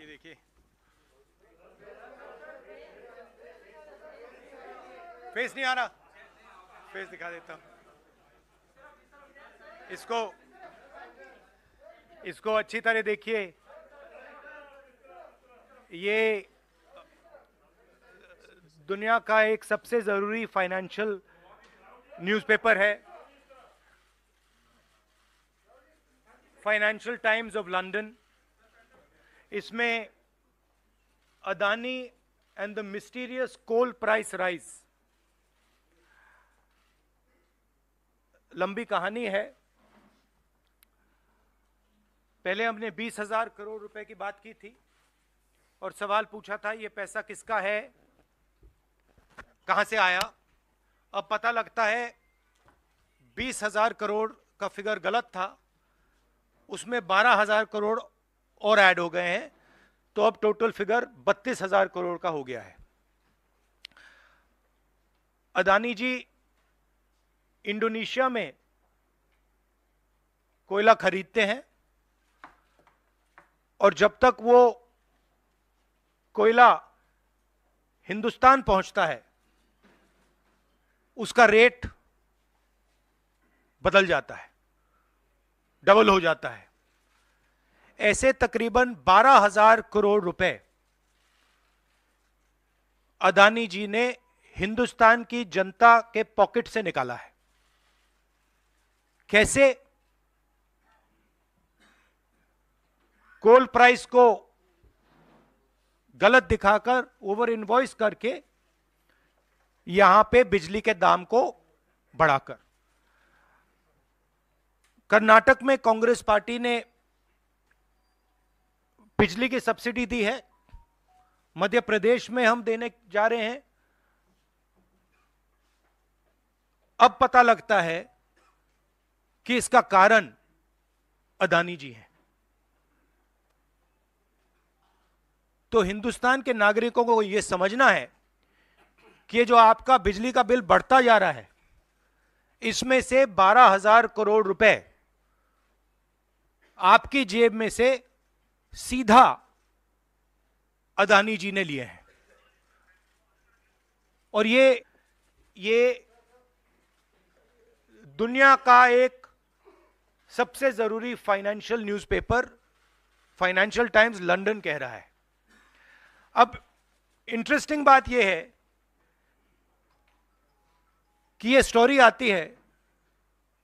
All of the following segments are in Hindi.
ये देखिए, फेस नहीं आ रहा, फेस दिखा देता हूं इसको। इसको अच्छी तरह देखिए, ये दुनिया का एक सबसे जरूरी फाइनेंशियल न्यूज़पेपर है, फाइनेंशियल टाइम्स ऑफ लंदन। इसमें Adani and the mysterious coal price rise, लंबी कहानी है। पहले हमने 20,000 करोड़ रुपए की बात की थी और सवाल पूछा था ये पैसा किसका है, कहां से आया। अब पता लगता है 20,000 करोड़ का फिगर गलत था, उसमें 12,000 करोड़ और ऐड हो गए हैं, तो अब टोटल फिगर 32,000 करोड़ का हो गया है। अदानी जी इंडोनेशिया में कोयला खरीदते हैं और जब तक वो कोयला हिंदुस्तान पहुंचता है उसका रेट बदल जाता है, डबल हो जाता है। ऐसे तकरीबन 12,000 करोड़ रुपए अदानी जी ने हिंदुस्तान की जनता के पॉकेट से निकाला है। कैसे? कोल प्राइस को गलत दिखाकर, ओवर इनवॉइस करके, यहां पे बिजली के दाम को बढ़ाकर। कर्नाटक में कांग्रेस पार्टी ने बिजली की सब्सिडी दी है, मध्य प्रदेश में हम देने जा रहे हैं। अब पता लगता है कि इसका कारण अदानी जी हैं। तो हिंदुस्तान के नागरिकों को यह समझना है कि ये जो आपका बिजली का बिल बढ़ता जा रहा है, इसमें से 12,000 करोड़ रुपए आपकी जेब में से सीधा अदानी जी ने लिए हैं। और ये दुनिया का एक सबसे जरूरी financial newspaper financial times London कह रहा है। अब इंटरेस्टिंग बात यह है कि यह स्टोरी आती है,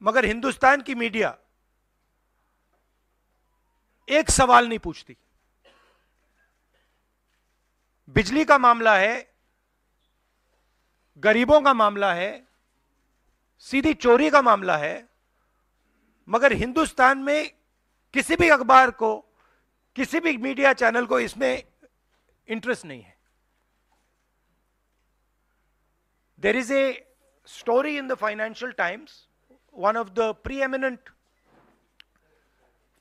मगर हिंदुस्तान की मीडिया एक सवाल नहीं पूछती। बिजली का मामला है, गरीबों का मामला है, सीधी चोरी का मामला है, मगर हिंदुस्तान में किसी भी अखबार को, किसी भी मीडिया चैनल को इसमें इंटरेस्ट नहीं है। There is a story in the Financial Times, one of the preeminent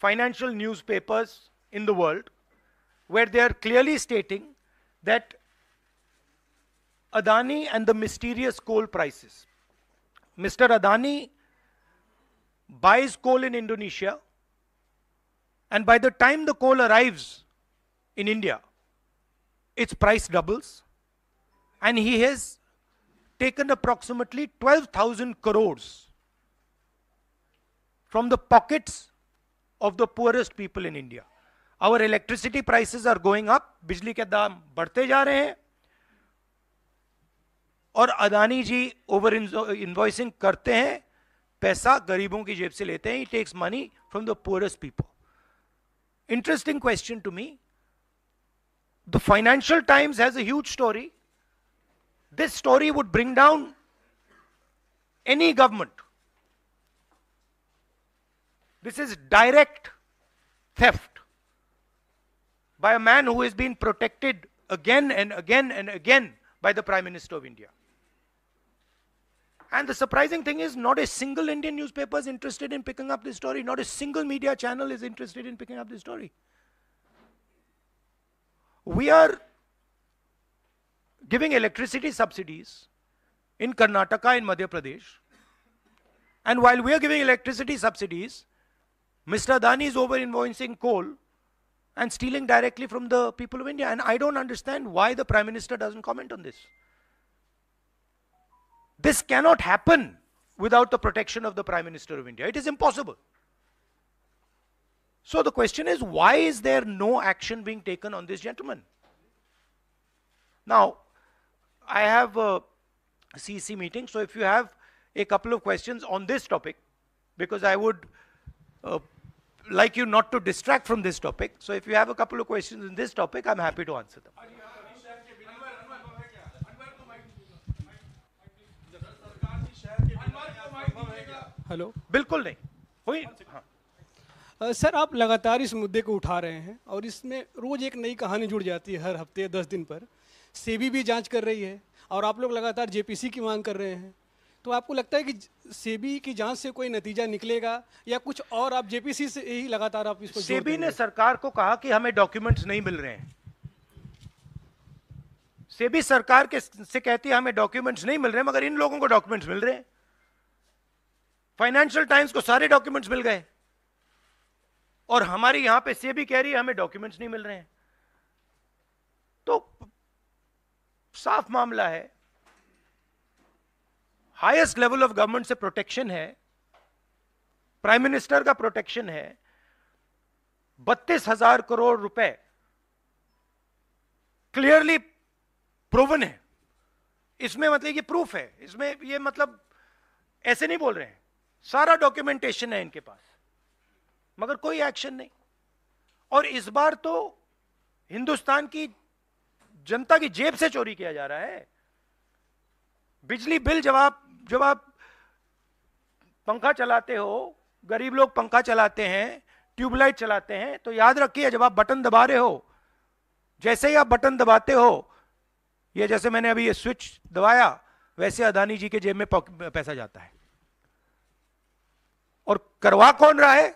financial newspapers in the world, where they are clearly stating that Adani and the mysterious coal prices. Mr. Adani buys coal in Indonesia, and by the time the coal arrives in India, its price doubles, and he has taken approximately 12,000 crores from the pockets of the poorest people in India. Our electricity prices are going up, बिजली के दाम बढ़ते जा रहे हैं, और अदानी जी ओवर इनवॉइसिंग करते हैं, पैसा गरीबों की जेब से लेते हैं. He takes money from the poorest people. Interesting question to me. The Financial Times has a huge story. This story would bring down any government. This is direct theft by a man who has been protected again and again and again by the Prime Minister of India. And the surprising thing is, not a single Indian newspaper is interested in picking up this story. Not a single media channel is interested in picking up this story. We are giving electricity subsidies in Karnataka, in Madhya Pradesh. And while we are giving electricity subsidies, Mr. Adani is over-invoicing coal and stealing directly from the people of India. And I don't understand why the Prime Minister doesn't comment on this. This cannot happen without the protection of the Prime Minister of India. It is impossible. So the question is, why is there no action being taken on this gentleman? Now, I have a CEC meeting, so if you have a couple of questions on this topic, because I would like you not to distract from this topic. So if you have a couple of questions in this topic, I'm happy to answer them. Hello, बिल्कुल नहीं हुई। हाँ। सर, आप लगातार इस मुद्दे को उठा रहे हैं और इसमें रोज एक नई कहानी जुड़ जाती है हर हफ्ते 10 दिन पर। सेबी भी जांच कर रही है और आप लोग लगातार जेपीसी की मांग कर रहे हैं। तो आपको लगता है कि सेबी की जांच से कोई नतीजा निकलेगा या कुछ और आप जेपीसी से ही लगातार आप इसको? सेबी ने सरकार को कहा कि हमें डॉक्यूमेंट्स नहीं मिल रहे हैं। सेबी सरकार के से कहती है हमें डॉक्यूमेंट्स नहीं मिल रहे हैं, मगर इन लोगों को डॉक्यूमेंट्स मिल रहे हैं। फाइनेंशियल टाइम्स को सारे डॉक्यूमेंट्स मिल गए और हमारी यहां पे सेबी कह रही है हमें डॉक्यूमेंट्स नहीं मिल रहे हैं। तो साफ मामला है, हाईएस्ट लेवल ऑफ गवर्नमेंट से प्रोटेक्शन है, प्राइम मिनिस्टर का प्रोटेक्शन है। 32,000 करोड़ रुपए क्लियरली प्रूवन है। इसमें मतलब ये प्रूफ है, इसमें ये मतलब ऐसे नहीं बोल रहे हैं, सारा डॉक्यूमेंटेशन है इनके पास, मगर कोई एक्शन नहीं। और इस बार तो हिंदुस्तान की जनता की जेब से चोरी किया जा रहा है। बिजली बिल जब आप पंखा चलाते हो, गरीब लोग पंखा चलाते हैं, ट्यूबलाइट चलाते हैं, तो याद रखिए जब आप बटन दबा रहे हो, जैसे ही आप बटन दबाते हो, ये जैसे मैंने अभी ये स्विच दबाया, वैसे अदानी जी के जेब में पैसा जाता है। और करवा कौन रहा है?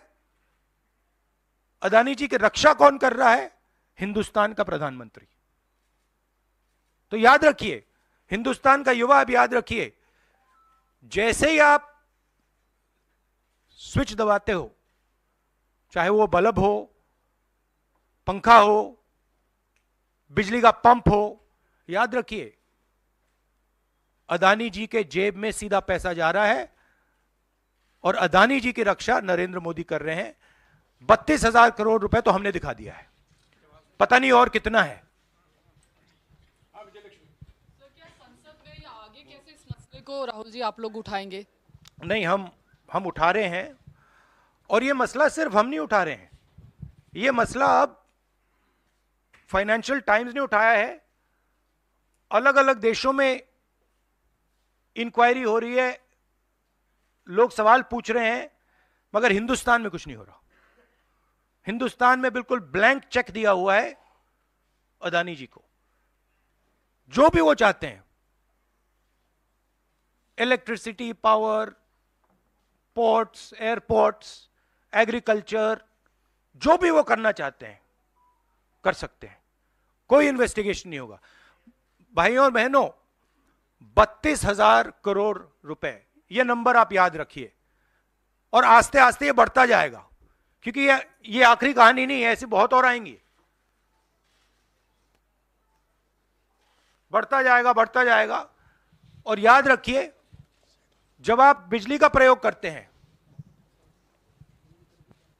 अदानी जी की रक्षा कौन कर रहा है? हिंदुस्तान का प्रधानमंत्री। तो याद रखिए, हिंदुस्तान का युवा अब याद रखिए, जैसे ही आप स्विच दबाते हो, चाहे वो बल्ब हो, पंखा हो, बिजली का पंप हो, याद रखिए अदानी जी के जेब में सीधा पैसा जा रहा है और अदानी जी की रक्षा नरेंद्र मोदी कर रहे हैं। 32,000 करोड़ रुपए तो हमने दिखा दिया है, पता नहीं और कितना है। क्या संसद में या आगे कैसे इस मसले को राहुल जी आप लोग उठाएंगे? नहीं, हम उठा रहे हैं, और ये मसला सिर्फ हम नहीं उठा रहे हैं, ये मसला अब फाइनेंशियल टाइम्स ने उठाया है। अलग अलग देशों में इंक्वायरी हो रही है, लोग सवाल पूछ रहे हैं, मगर हिंदुस्तान में कुछ नहीं हो रहा। हिंदुस्तान में बिल्कुल ब्लैंक चेक दिया हुआ है अदानी जी को, जो भी वो चाहते हैं, electricity, power, ports, airports, agriculture, जो भी वो करना चाहते हैं कर सकते हैं, कोई इन्वेस्टिगेशन नहीं होगा। भाइयों और बहनों, 32,000 करोड़ रुपए, ये नंबर आप याद रखिए, और आस्ते आस्ते ये बढ़ता जाएगा, क्योंकि ये आखिरी कहानी नहीं है, ऐसी बहुत और आएंगी। बढ़ता जाएगा। और याद रखिए, जब आप बिजली का प्रयोग करते हैं,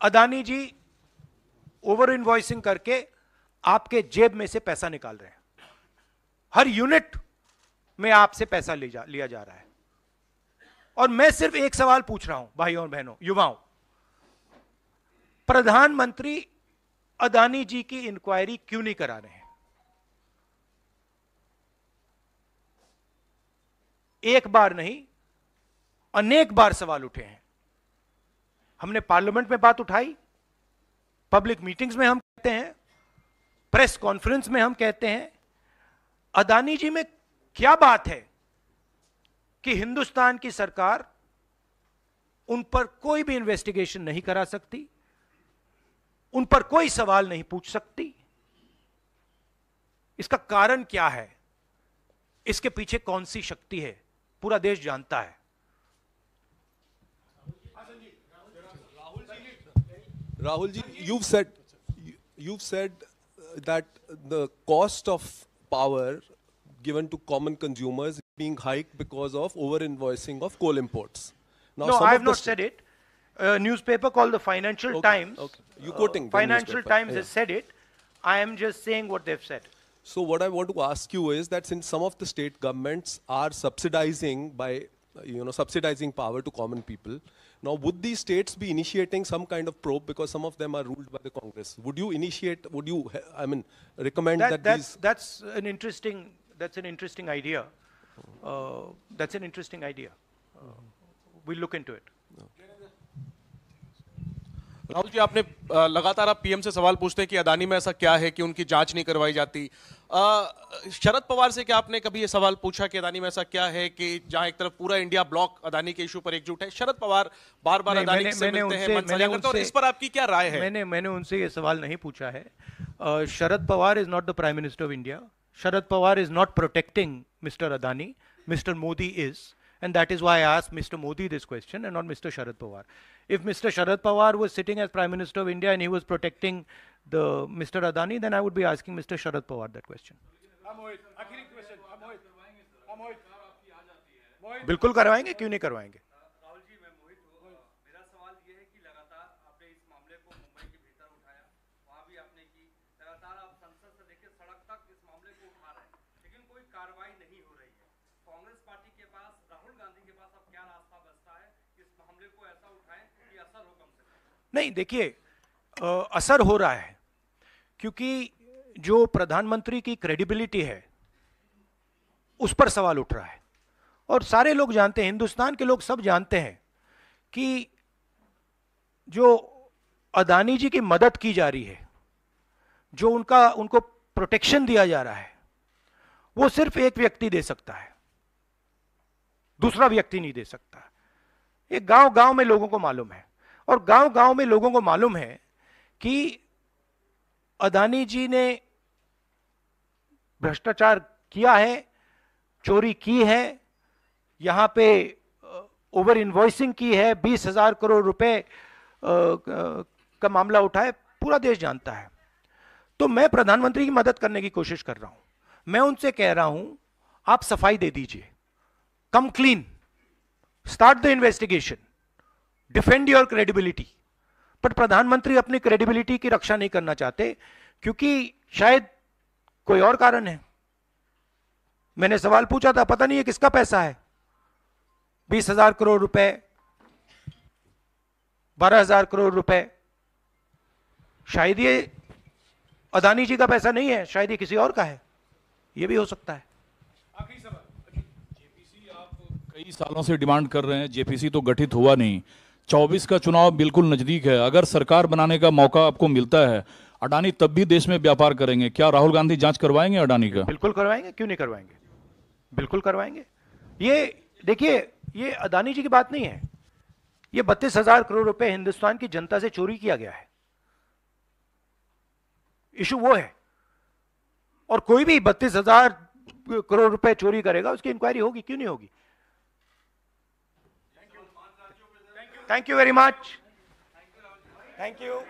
अदानी जी ओवर इनवॉइसिंग करके आपके जेब में से पैसा निकाल रहे हैं। हर यूनिट में आपसे पैसा लिया जा रहा है। और मैं सिर्फ एक सवाल पूछ रहा हूं भाइयों और बहनों, युवाओं, प्रधानमंत्री अदानी जी की इंक्वायरी क्यों नहीं करा रहे हैं? एक बार नहीं, अनेक बार सवाल उठे हैं। हमने पार्लियामेंट में बात उठाई, पब्लिक मीटिंग्स में हम कहते हैं, प्रेस कॉन्फ्रेंस में हम कहते हैं, अदानी जी में क्या बात है कि हिंदुस्तान की सरकार उन पर कोई भी इन्वेस्टिगेशन नहीं करा सकती, उन पर कोई सवाल नहीं पूछ सकती? इसका कारण क्या है? इसके पीछे कौन सी शक्ति है? पूरा देश जानता है। Rahul ji, you've said you've said that the cost of power given to common consumers is being hiked because of over-invoicing of coal imports. Now, No, some I of have the not said it. A newspaper called the Financial Times. Okay. You quoting the Financial newspaper. Times Yeah. has said it. I am just saying what they've said. So what I want to ask you is that since some of the state governments are subsidizing by, subsidizing power to common people, now would these states be initiating some kind of probe because some of them are ruled by the Congress? Would you recommend that these? That's an interesting idea. That's an interesting idea. We'll look into it. Rahul ji, आपने लगातार आप पीएम से सवाल पूछते हैं कि अदानी में ऐसा क्या है कि उनकी जांच नहीं करवाई जाती। शरद पवार से क्या आपने कभी ये सवाल पूछा कि अदानी में ऐसा क्या है कि जहां एक तरफ पूरा इंडिया ब्लॉक अदानी के इशू पर एकजुट है? शरद पवार बार बार अदानी से मिलते हैं, मनसलियां करते हैं, और इस पर आपकी क्या राय है? मैंने उनसे ये सवाल नहीं पूछा है। Sharad Pawar is not the prime minister of India. Sharad Pawar is not protecting mister Adani. Mr. Modi is, and that is why I asked Mr. Modi this question and not Mr. Sharad Pawar. If Mr. Sharad Pawar was sitting as Prime Minister of India and he was protecting the Mr. Adani, then I would be asking Mr. Sharad Pawar that question. बिल्कुल करवाएंगे, क्यों नहीं करवाएंगे? राहुल जी, मैं मोहित हूँ। मेरा सवाल ये है कि लगातार आपने इस मामले को मुंबई के भीतर उठाया, वहाँ भी आपने की, लगातार आप संसद से लेकर सड़क तक इस मामले को उठा रहे हैं, लेकिन कोई कार्रवाई नहीं हो रही है। कांग्रेस पार्टी के पास, राहुल गांधी के पास अब क्या रास्ता बचता है इस मामले को ऐसा उठाएं कि असर हो कम से कम? नहीं, देखिए, असर हो रहा है क्योंकि जो प्रधानमंत्री की क्रेडिबिलिटी है उस पर सवाल उठ रहा है, और सारे लोग जानते हैं, हिंदुस्तान के लोग सब जानते हैं कि जो अदानी जी की मदद की जा रही है, जो उनको प्रोटेक्शन दिया जा रहा है, वो सिर्फ एक व्यक्ति दे सकता है, दूसरा व्यक्ति नहीं दे सकता। ये गांव गांव में लोगों को मालूम है, और गांव गांव में लोगों को मालूम है कि अदानी जी ने भ्रष्टाचार किया है, चोरी की है, यहां पे ओवर इनवॉइसिंग की है, 20,000 करोड़ रुपए का मामला उठा है, पूरा देश जानता है। तो मैं प्रधानमंत्री की मदद करने की कोशिश कर रहा हूं। मैं उनसे कह रहा हूं, आप सफाई दे दीजिए, कम clean, start the investigation, defend your credibility. पर प्रधानमंत्री अपनी क्रेडिबिलिटी की रक्षा नहीं करना चाहते, क्योंकि शायद कोई और कारण है। मैंने सवाल पूछा था, पता नहीं है किसका पैसा है, 20,000 करोड़ रुपए, 12,000 करोड़ रुपए, शायद ये अदानी जी का पैसा नहीं है, शायद ये किसी और का है, ये भी हो सकता है। आखिरी सवाल। जेपीसी आप कई सालों से डिमांड कर रहे हैं, जेपीसी तो गठित हुआ नहीं, 24 का चुनाव बिल्कुल नजदीक है, अगर सरकार बनाने का मौका आपको मिलता है, अडानी तब भी देश में व्यापार करेंगे, क्या राहुल गांधी जांच करवाएंगे अडानी का? बिल्कुल करवाएंगे, क्यों नहीं करवाएंगे, बिल्कुल करवाएंगे। ये देखिए, ये अदानी जी की बात नहीं है, ये 32,000 करोड़ रुपए हिंदुस्तान की जनता से चोरी किया गया है, इशू वो है। और कोई भी 32,000 करोड़ रुपए चोरी करेगा, उसकी इंक्वायरी होगी, क्यों नहीं होगी? Thank you very much, thank you.